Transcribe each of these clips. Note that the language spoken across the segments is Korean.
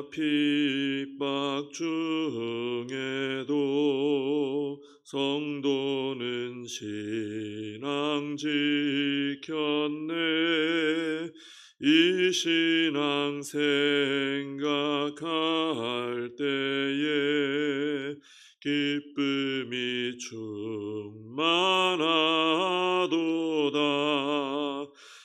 핍박 중에도 성도는 신앙 지켰네. 이 신앙 생각할 때에 기쁨이 충만하도다.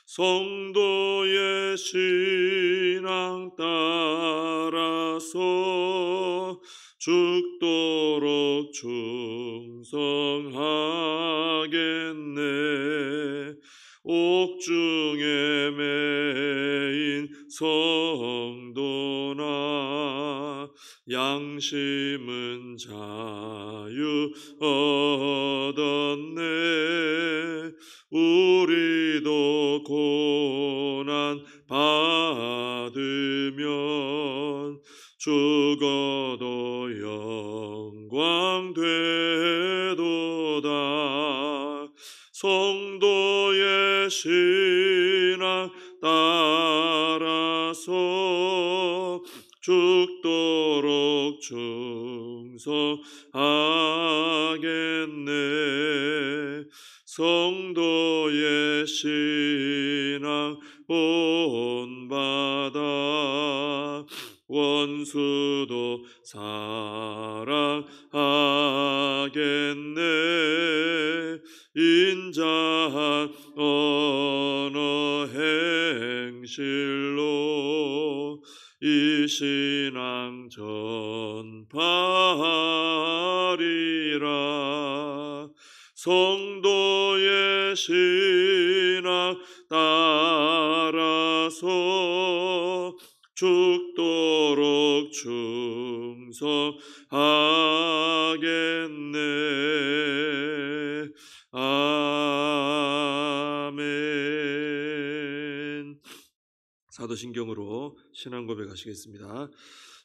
성도의 신앙 따라서 죽도록 충성하겠네. 옥중에 매인 성도나 양심은 자유 얻었네. 우리도 고난 받으면 죽어도 영광 되도다. 성도의 신앙 따라서 죽도록 충성하겠네. 성도의 신앙 본받아 원수도 사랑하겠네. 인자한 언어 행실로 이 신앙 전파하리라. 성도의 신앙 따라서 죽도록 충성하겠네. 아멘. 사도신경으로 신앙 고백하시겠습니다.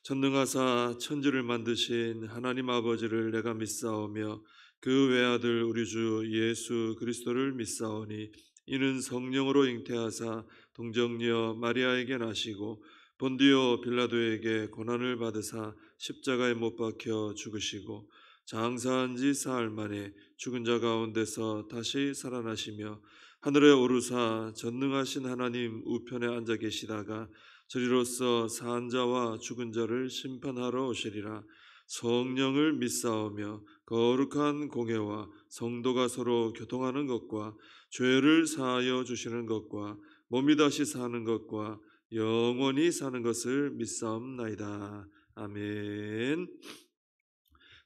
전능하사 천지를 만드신 하나님 아버지를 내가 믿사오며 그 외아들 우리 주 예수 그리스도를 믿사오니 이는 성령으로 잉태하사 동정녀 마리아에게 나시고 본디오 빌라도에게 고난을 받으사 십자가에 못 박혀 죽으시고 장사한 지 사흘 만에 죽은 자 가운데서 다시 살아나시며 하늘에 오르사 전능하신 하나님 우편에 앉아 계시다가 저리로서 산 자와 죽은 자를 심판하러 오시리라. 성령을 믿사오며 거룩한 공회와 성도가 서로 교통하는 것과 죄를 사하여 주시는 것과 몸이 다시 사는 것과 영원히 사는 것을 믿사옵나이다. 아멘.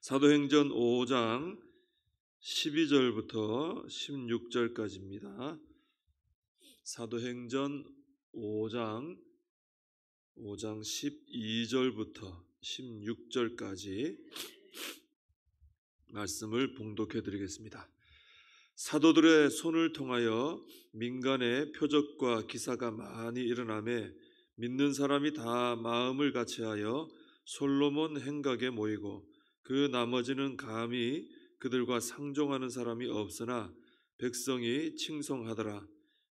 사도행전 5장 12절부터 16절까지입니다. 사도행전 5장 12절부터 16절까지 말씀을 봉독해 드리겠습니다. 사도들의 손을 통하여 민간의 표적과 기사가 많이 일어나매 믿는 사람이 다 마음을 같이하여 솔로몬 행각에 모이고 그 나머지는 감히 그들과 상종하는 사람이 없으나 백성이 칭송하더라.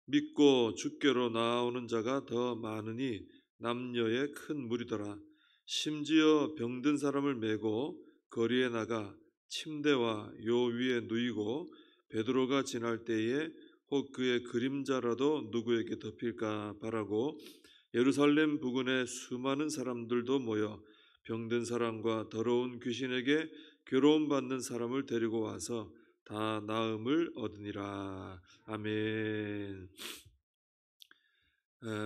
믿고 주께로 나오는 자가 더 많으니 남녀의 큰 무리더라. 심지어 병든 사람을 메고 거리에 나가 침대와 요 위에 누이고 베드로가 지날 때에 혹 그의 그림자라도 누구에게 덮일까 바라고 예루살렘 부근에 수많은 사람들도 모여 병든 사람과 더러운 귀신에게 괴로움 받는 사람을 데리고 와서 다 나음을 얻으니라. 아멘.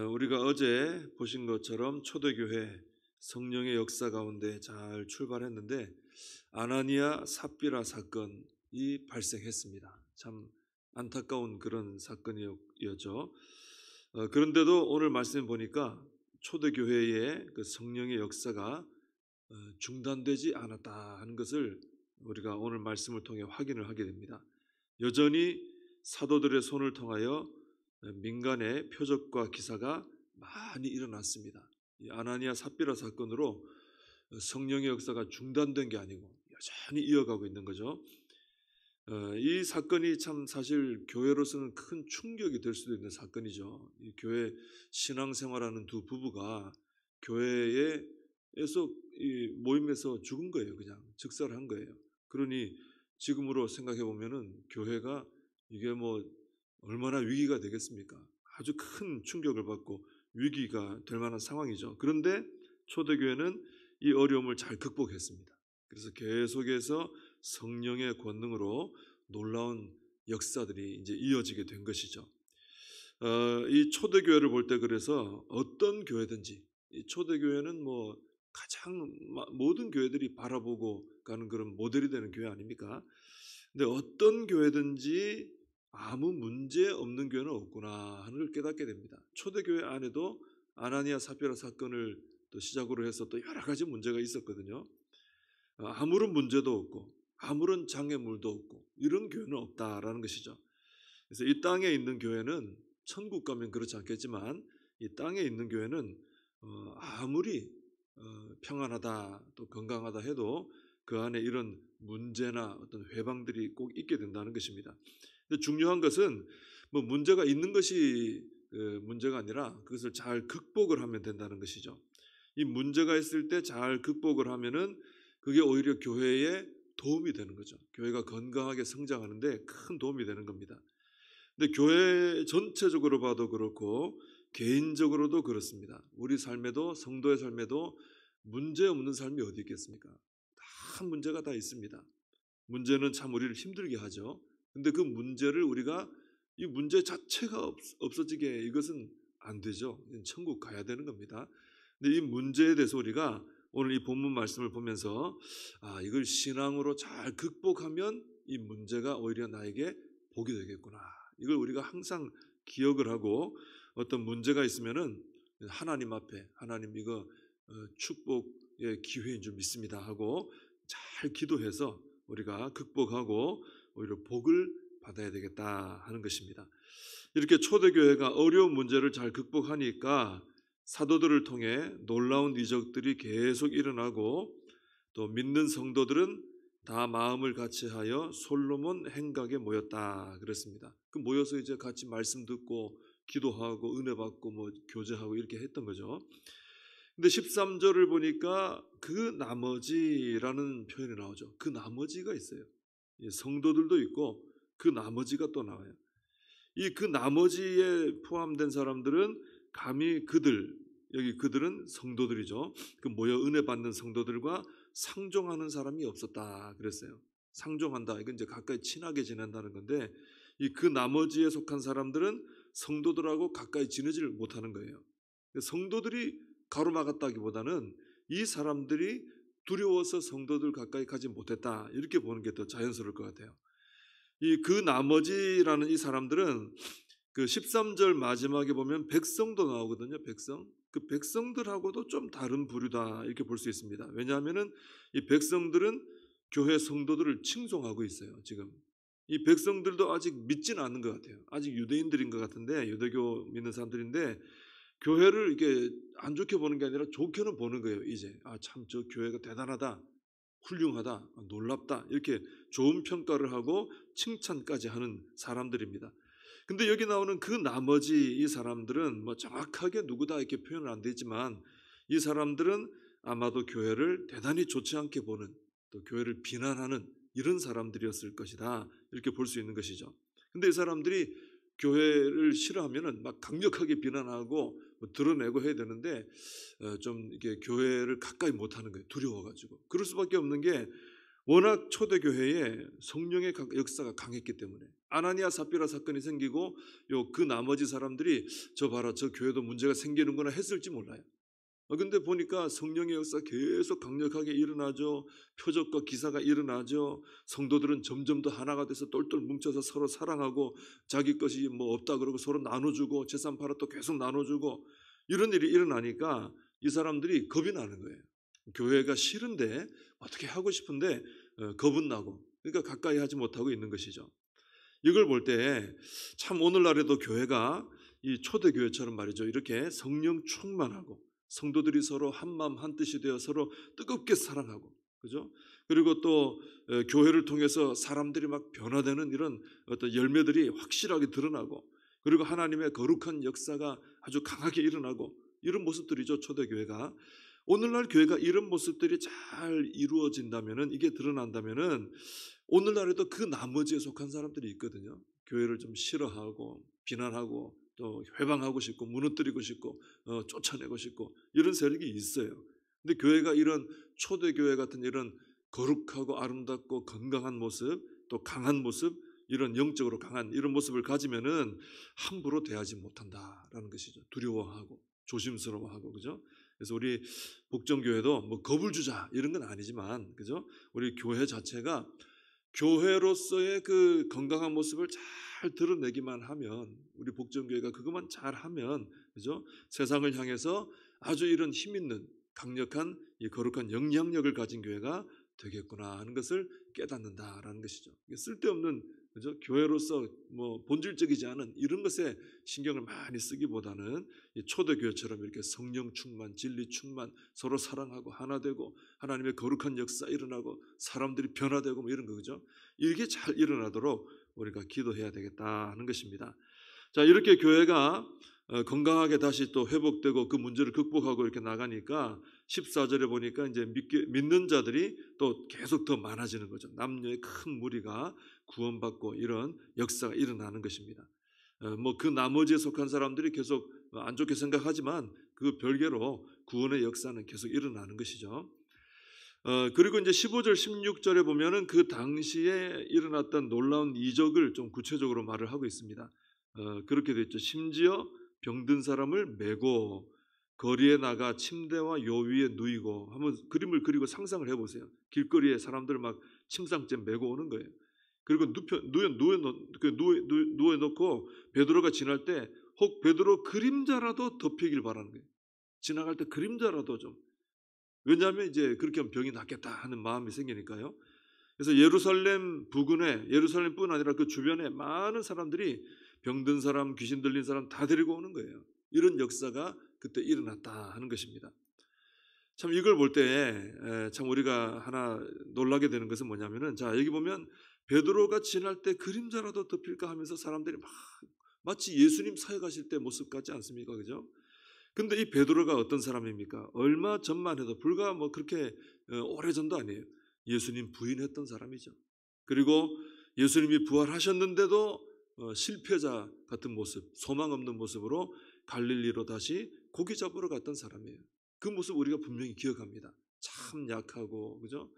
우리가 어제 보신 것처럼 초대교회 성령의 역사 가운데 잘 출발했는데 아나니아 삽비라 사건이 발생했습니다. 참 안타까운 그런 사건이었죠. 그런데도 오늘 말씀 보니까 초대교회의 그 성령의 역사가 중단되지 않았다 하는 것을 우리가 오늘 말씀을 통해 확인을 하게 됩니다. 여전히 사도들의 손을 통하여 민간의 표적과 기사가 많이 일어났습니다. 이 아나니아 삽비라 사건으로 성령의 역사가 중단된 게 아니고 여전히 이어가고 있는 거죠. 이 사건이 참 사실 교회로서는 큰 충격이 될 수도 있는 사건이죠. 이 교회 신앙생활하는 두 부부가 교회에 이 모임에서 죽은 거예요. 그냥 즉사를 거예요. 그러니 지금으로 생각해 보면은 교회가 이게 뭐 얼마나 위기가 되겠습니까? 아주 큰 충격을 받고 위기가 될 만한 상황이죠. 그런데 초대교회는 이 어려움을 잘 극복했습니다. 그래서 계속해서 성령의 권능으로 놀라운 역사들이 이제 이어지게 된 것이죠. 이 초대교회를 볼 때 그래서 어떤 교회든지 이 초대교회는 뭐 가장 모든 교회들이 바라보고 가는 그런 모델이 되는 교회 아닙니까? 근데 어떤 교회든지 아무 문제 없는 교회는 없구나 하는 걸 깨닫게 됩니다. 초대교회 안에도 아나니아 삽비라 사건을 또 시작으로 해서 또 여러 가지 문제가 있었거든요. 아무런 문제도 없고 아무런 장애물도 없고 이런 교회는 없다라는 것이죠. 그래서 이 땅에 있는 교회는 천국 가면 그렇지 않겠지만 이 땅에 있는 교회는 아무리 평안하다 또 건강하다 해도 그 안에 이런 문제나 어떤 회방들이 꼭 있게 된다는 것입니다. 근데 중요한 것은 뭐 문제가 있는 것이 문제가 아니라 그것을 잘 극복을 하면 된다는 것이죠. 이 문제가 있을 때 잘 극복을 하면은 그게 오히려 교회에 도움이 되는 거죠. 교회가 건강하게 성장하는데 큰 도움이 되는 겁니다. 근데 교회 전체적으로 봐도 그렇고 개인적으로도 그렇습니다. 우리 삶에도 성도의 삶에도 문제 없는 삶이 어디 있겠습니까? 다 문제가 다 있습니다. 문제는 참 우리를 힘들게 하죠. 근데 그 문제를 우리가 이 문제 자체가 없어지게 이것은 안 되죠. 천국 가야 되는 겁니다. 근데 이 문제에 대해서 우리가 오늘 이 본문 말씀을 보면서 이걸 신앙으로 잘 극복하면 이 문제가 오히려 나에게 복이 되겠구나. 이걸 우리가 항상 기억을 하고 어떤 문제가 있으면은 하나님 앞에 하나님 이거 축복의 기회인 줄 믿습니다 하고 잘 기도해서 우리가 극복하고 오히려 복을 받아야 되겠다 하는 것입니다. 이렇게 초대교회가 어려운 문제를 잘 극복하니까 사도들을 통해 놀라운 이적들이 계속 일어나고 또 믿는 성도들은 다 마음을 같이하여 솔로몬 행각에 모였다 그랬습니다. 그 모여서 이제 같이 말씀 듣고 기도하고 은혜 받고 뭐 교제하고 이렇게 했던 거죠. 근데 13절을 보니까 그 나머지라는 표현이 나오죠. 그 나머지가 있어요. 성도들도 있고 그 나머지가 또 나와요. 이 그 나머지에 포함된 사람들은 감히 여기 그들은 성도들이죠. 그 모여 은혜 받는 성도들과 상종하는 사람이 없었다 그랬어요. 상종한다 이건 이제 가까이 친하게 지낸다는 건데 이 그 나머지에 속한 사람들은 성도들하고 가까이 지내지를 못하는 거예요. 성도들이 가로막았다기보다는 이 사람들이 두려워서 성도들 가까이 가지 못했다 이렇게 보는 게 더 자연스러울 것 같아요. 이 그 나머지라는 이 사람들은 그 13절 마지막에 보면 백성도 나오거든요. 백성. 그 백성들하고도 좀 다른 부류다 이렇게 볼 수 있습니다. 왜냐하면은 이 백성들은 교회 성도들을 칭송하고 있어요. 지금 이 백성들도 아직 믿지는 않는 것 같아요. 아직 유대인들인 것 같은데 유대교 믿는 사람들인데 교회를 이게 안 좋게 보는 게 아니라 좋게는 보는 거예요. 이제 참 저 교회가 대단하다, 훌륭하다, 놀랍다 이렇게 좋은 평가를 하고 칭찬까지 하는 사람들입니다. 근데 여기 나오는 그 나머지 이 사람들은 뭐 정확하게 누구다 이렇게 표현은 안 되지만 이 사람들은 아마도 교회를 대단히 좋지 않게 보는 또 교회를 비난하는 이런 사람들이었을 것이다 이렇게 볼 수 있는 것이죠. 근데 이 사람들이 교회를 싫어하면은 막 강력하게 비난하고 뭐 드러내고 해야 되는데 좀 이게 교회를 가까이 못하는 거예요. 두려워가지고. 그럴 수밖에 없는 게 워낙 초대교회에 성령의 역사가 강했기 때문에 아나니아 삽비라 사건이 생기고 그 나머지 사람들이 저 봐라 저 교회도 문제가 생기는구나 했을지 몰라요. 근데 보니까 성령의 역사 계속 강력하게 일어나죠. 표적과 기사가 일어나죠. 성도들은 점점 더 하나가 돼서 똘똘 뭉쳐서 서로 사랑하고 자기 것이 뭐 없다 그러고 서로 나눠주고 재산 팔아 또 계속 나눠주고 이런 일이 일어나니까 이 사람들이 겁이 나는 거예요. 교회가 싫은데 어떻게 하고 싶은데 겁은 나고 그러니까 가까이 하지 못하고 있는 것이죠. 이걸 볼 때 참 오늘날에도 교회가 이 초대교회처럼 말이죠. 이렇게 성령 충만하고 성도들이 서로 한마음 한뜻이 되어 서로 뜨겁게 사랑하고 그죠? 그리고 또 교회를 통해서 사람들이 막 변화되는 이런 어떤 열매들이 확실하게 드러나고 그리고 하나님의 거룩한 역사가 아주 강하게 일어나고 이런 모습들이죠. 초대교회가 오늘날 교회가 이런 모습들이 잘 이루어진다면은, 이게 드러난다면은 오늘날에도 그 나머지에 속한 사람들이 있거든요. 교회를 좀 싫어하고 비난하고 또 회방하고 싶고 무너뜨리고 싶고 쫓아내고 싶고 이런 세력이 있어요. 근데 교회가 이런 초대교회 같은 이런 거룩하고 아름답고 건강한 모습, 또 강한 모습, 이런 영적으로 강한 이런 모습을 가지면은 함부로 대하지 못한다라는 것이죠. 두려워하고 조심스러워하고, 그죠? 그래서 우리 복정교회도 뭐 겁을 주자 이런 건 아니지만, 그죠? 우리 교회 자체가 교회로서의 그 건강한 모습을 잘 드러내기만 하면, 우리 복정교회가 그것만 잘하면, 그죠? 세상을 향해서 아주 이런 힘 있는 강력한 이 거룩한 영향력을 가진 교회가 되겠구나 하는 것을 깨닫는다라는 것이죠. 쓸데없는, 그죠? 교회로서 뭐 본질적이지 않은 이런 것에 신경을 많이 쓰기보다는 이 초대교회처럼 이렇게 성령 충만, 진리 충만, 서로 사랑하고 하나 되고 하나님의 거룩한 역사 일어나고 사람들이 변화되고 뭐 이런 거죠. 이게 잘 일어나도록 우리가 기도해야 되겠다 하는 것입니다. 자, 이렇게 교회가 건강하게 다시 또 회복되고 그 문제를 극복하고 이렇게 나가니까 14절에 보니까 이제 믿는 자들이 또 계속 더 많아지는 거죠. 남녀의 큰 무리가 구원받고 이런 역사가 일어나는 것입니다. 뭐 그 나머지에 속한 사람들이 계속 안 좋게 생각하지만 그 별개로 구원의 역사는 계속 일어나는 것이죠. 그리고 이제 15절 16절에 보면은 그 당시에 일어났던 놀라운 이적을 좀 구체적으로 말을 하고 있습니다. 그렇게 되어 있죠. 심지어 병든 사람을 메고 거리에 나가 침대와 요 위에 누이고, 한번 그림을 그리고 상상을 해보세요. 길거리에 사람들 막 침상째 메고 오는 거예요. 그리고 누워놓고 베드로가 지날 때 혹 베드로 그림자라도 덮이길 바라는 거예요. 지나갈 때 그림자라도 좀. 왜냐하면 이제 그렇게 하면 병이 낫겠다 하는 마음이 생기니까요. 그래서 예루살렘 부근에, 예루살렘뿐 아니라 그 주변에 많은 사람들이 병든 사람, 귀신 들린 사람 다 데리고 오는 거예요. 이런 역사가 그때 일어났다 하는 것입니다. 참 이걸 볼 때 참 우리가 하나 놀라게 되는 것은 뭐냐면은, 자, 여기 보면 베드로가 지날 때 그림자라도 덮일까 하면서 사람들이 막 마치 예수님 사역하실 때 모습 같지 않습니까? 그죠? 근데 이 베드로가 어떤 사람입니까? 얼마 전만 해도, 불과 뭐 그렇게 오래전도 아니에요. 예수님 부인했던 사람이죠. 그리고 예수님이 부활하셨는데도 실패자 같은 모습, 소망 없는 모습으로 갈릴리로 다시 고기 잡으러 갔던 사람이에요. 그 모습 우리가 분명히 기억합니다. 참 약하고, 그죠?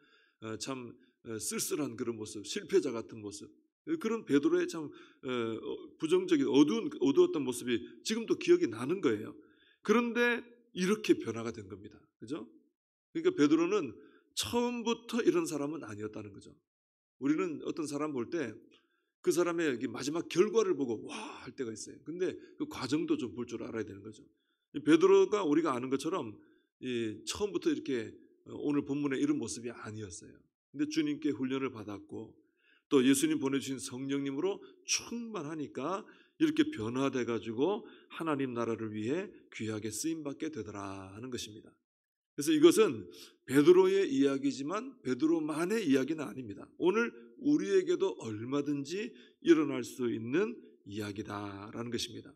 참 쓸쓸한 그런 모습, 실패자 같은 모습. 그런 베드로의 참 부정적인 어두웠던 모습이 지금도 기억이 나는 거예요. 그런데 이렇게 변화가 된 겁니다. 그죠? 그러니까 베드로는 처음부터 이런 사람은 아니었다는 거죠. 우리는 어떤 사람 볼 때 그 사람의 마지막 결과를 보고 와 할 때가 있어요. 근데 그 과정도 좀 볼 줄 알아야 되는 거죠. 베드로가 우리가 아는 것처럼 처음부터 이렇게 오늘 본문에 이런 모습이 아니었어요. 근데 주님께 훈련을 받았고 또 예수님 보내주신 성령님으로 충만하니까 이렇게 변화돼 가지고 하나님 나라를 위해 귀하게 쓰임받게 되더라 하는 것입니다. 그래서 이것은 베드로의 이야기지만 베드로만의 이야기는 아닙니다. 오늘 우리에게도 얼마든지 일어날 수 있는 이야기다라는 것입니다.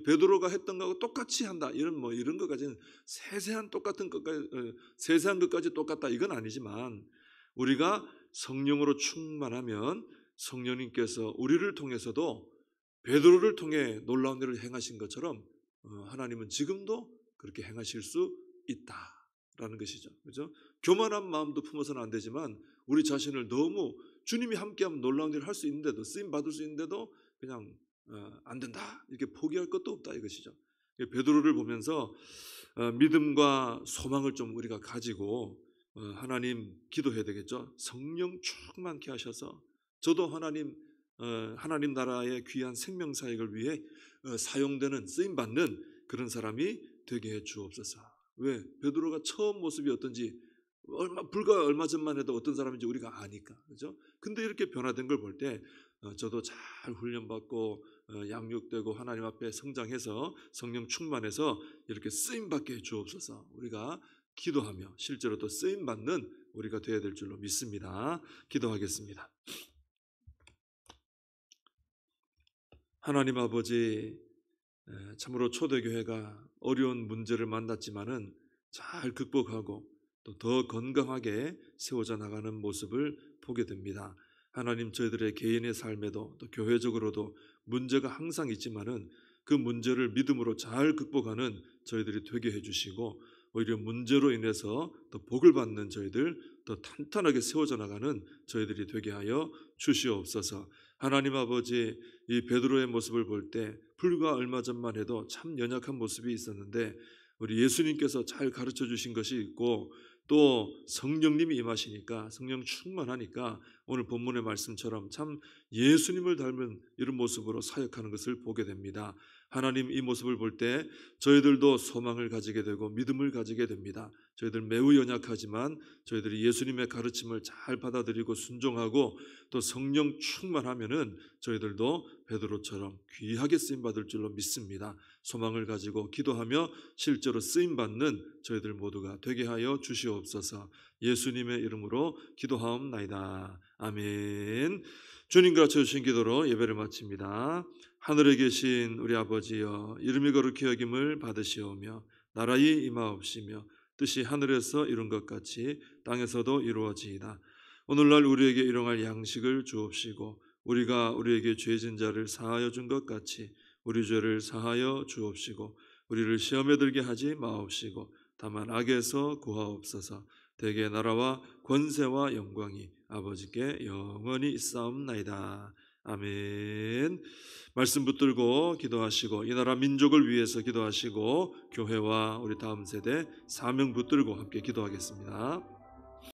베드로가 했던 거하고 똑같이 한다, 이런 것까지는 세세한 것까지 똑같다 이건 아니지만, 우리가 성령으로 충만하면 성령님께서 우리를 통해서도 베드로를 통해 놀라운 일을 행하신 것처럼 하나님은 지금도 그렇게 행하실 수 있다라는 것이죠. 그죠? 교만한 마음도 품어서는 안 되지만 우리 자신을 너무 주님이 함께하면 놀라운 일을 할 수 있는데도, 쓰임 받을 수 있는데도 그냥 안 된다 이렇게 포기할 것도 없다 이것이죠. 베드로를 보면서 믿음과 소망을 좀 우리가 가지고 하나님 기도해야 되겠죠. 성령 충만케 하셔서 저도 하나님 나라의 귀한 생명 사역을 위해 사용되는, 쓰임받는 그런 사람이 되게 해 주옵소서. 왜? 베드로가 처음 모습이 어떤지 불과 얼마 전만 해도 어떤 사람인지 우리가 아니까, 그죠? 근데 이렇게 변화된 걸 볼 때 저도 잘 훈련받고 양육되고 하나님 앞에 성장해서 성령 충만해서 이렇게 쓰임받게 해 주옵소서. 우리가 기도하며 실제로 또 쓰임받는 우리가 되어야 될 줄로 믿습니다. 기도하겠습니다. 하나님 아버지, 참으로 초대교회가 어려운 문제를 만났지만은 잘 극복하고 또 더 건강하게 세워져 나가는 모습을 보게 됩니다. 하나님 저희들의 개인의 삶에도 또 교회적으로도 문제가 항상 있지만은 그 문제를 믿음으로 잘 극복하는 저희들이 되게 해주시고 오히려 문제로 인해서 더 복을 받는 저희들 더 탄탄하게 세워져 나가는 저희들이 되게 하여 주시옵소서. 하나님 아버지 이 베드로의 모습을 볼 때 불과 얼마 전만 해도 참 연약한 모습이 있었는데 우리 예수님께서 잘 가르쳐 주신 것이 있고 또 성령님이 임하시니까 성령 충만하니까 오늘 본문의 말씀처럼 참 예수님을 닮은 이런 모습으로 사역하는 것을 보게 됩니다. 하나님 이 모습을 볼 때 저희들도 소망을 가지게 되고 믿음을 가지게 됩니다. 저희들 매우 연약하지만 저희들이 예수님의 가르침을 잘 받아들이고 순종하고 또 성령 충만하면은 저희들도 베드로처럼 귀하게 쓰임 받을 줄로 믿습니다. 소망을 가지고 기도하며 실제로 쓰임 받는 저희들 모두가 되게 하여 주시옵소서. 예수님의 이름으로 기도하옵나이다. 아멘. 주님 가르쳐 주신 기도로 예배를 마칩니다. 하늘에 계신 우리 아버지여, 이름이 거룩히 여김을 받으시오며 나라의 임하옵시며 뜻이 하늘에서 이룬 것 같이 땅에서도 이루어지이다. 오늘날 우리에게 일용할 양식을 주옵시고 우리가 우리에게 죄진 자를 사하여 준 것 같이 우리 죄를 사하여 주옵시고 우리를 시험에 들게 하지 마옵시고 다만 악에서 구하옵소서. 대개 나라와 권세와 영광이 아버지께 영원히 있사옵나이다. 아멘. 말씀 붙들고 기도하시고 이 나라 민족을 위해서 기도하시고 교회와 우리 다음 세대 사명 붙들고 함께 기도하겠습니다.